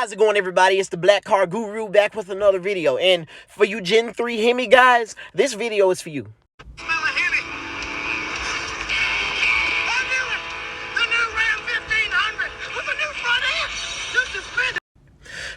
How's it going, everybody? It's the Black Car Guru back with another video. And for you Gen 3 Hemi guys, this video is for you. Smell a Hemi. I knew it. The new Ram 1500 with a new front end. New suspension.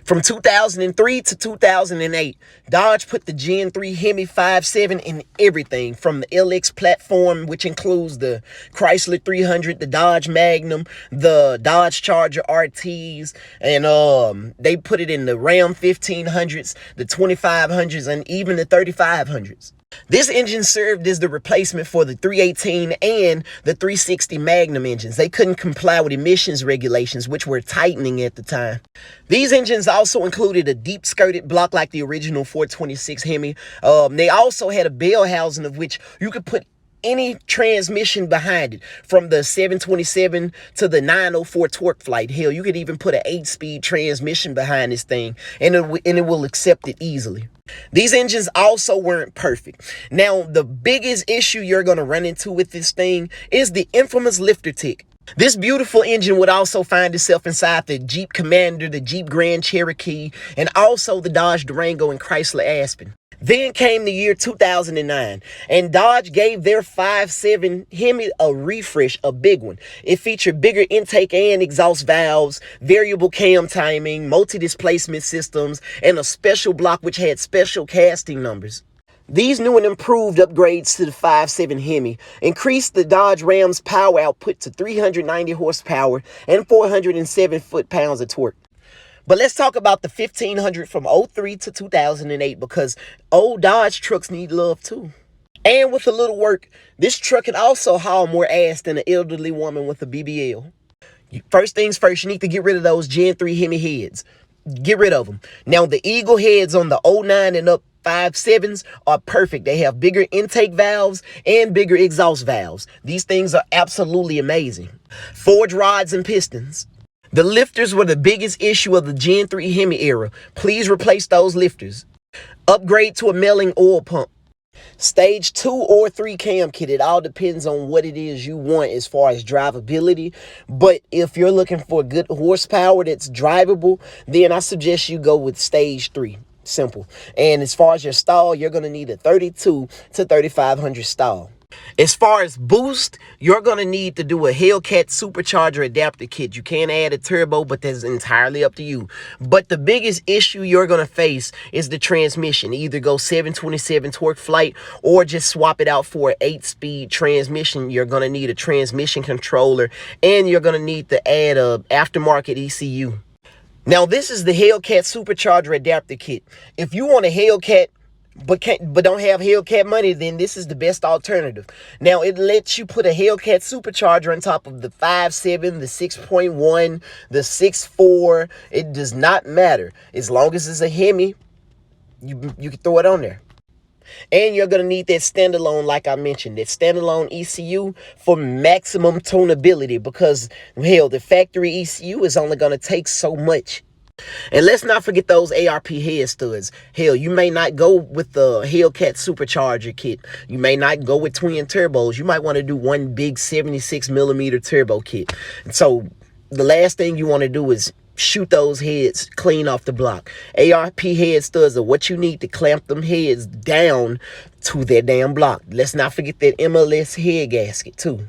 From 2003 to 2008, Dodge put the Gen 3 Hemi 5.7 in everything from the LX platform, which includes the Chrysler 300, the Dodge Magnum, the Dodge Charger RTs, and they put it in the Ram 1500s, the 2500s, and even the 3500s. This engine served as the replacement for the 318 and the 360 Magnum engines. They couldn't comply with emissions regulations, which were tightening at the time. These engines also included a deep skirted block like the original 426 Hemi. They also had a bell housing of which you could put any transmission behind it, from the 727 to the 904 Torque Flight. Hell, you could even put an 8-speed transmission behind this thing, and it will accept it easily. These engines also weren't perfect. Now, the biggest issue you're going to run into with this thing is the infamous lifter tick. This beautiful engine would also find itself inside the Jeep Commander, the Jeep Grand Cherokee, and also the Dodge Durango and Chrysler Aspen. Then came the year 2009, and Dodge gave their 5.7 Hemi a refresh, a big one. It featured bigger intake and exhaust valves, variable cam timing, multi-displacement systems, and a special block which had special casting numbers. These new and improved upgrades to the 5.7 Hemi increased the Dodge Ram's power output to 390 horsepower and 407 foot-pounds of torque. But let's talk about the 1500 from 03 to 2008, because old Dodge trucks need love too. And with a little work, this truck can also haul more ass than an elderly woman with a BBL. First things first, you need to get rid of those Gen 3 Hemi heads. Get rid of them. Now, the Eagle heads on the 09 and up 5.7s are perfect. They have bigger intake valves and bigger exhaust valves. These things are absolutely amazing. Forged rods and pistons. The lifters were the biggest issue of the Gen 3 Hemi era. Please replace those lifters. Upgrade to a milling oil pump. Stage 2 or 3 cam kit. It all depends on what it is you want as far as drivability. But if you're looking for good horsepower that's drivable, then I suggest you go with stage 3. Simple. And as far as your stall, you're going to need a 32 to 3500 stall. As far as boost, you're going to need to do a Hellcat supercharger adapter kit. You can add a turbo, but that's entirely up to you. But the biggest issue you're going to face is the transmission. Either go 727 Torque Flight or just swap it out for an 8-speed transmission. You're going to need a transmission controller, and you're going to need to add a aftermarket ECU. Now, this is the Hellcat supercharger adapter kit. If you want a Hellcat but don't have Hellcat money, then this is the best alternative. Now, it lets you put a Hellcat supercharger on top of the 5.7, the 6.1, the 6.4. It does not matter. As long as it's a Hemi, you can throw it on there. And you're going to need that standalone, like I mentioned, that standalone ECU for maximum tunability, because, hell, the factory ECU is only going to take so much. And let's not forget those ARP head studs. Hell, you may not go with the Hellcat supercharger kit. You may not go with twin turbos. You might want to do one big 76mm turbo kit. And so the last thing you want to do is shoot those heads clean off the block. ARP head studs are what you need to clamp them heads down to that damn block. Let's not forget that MLS head gasket too.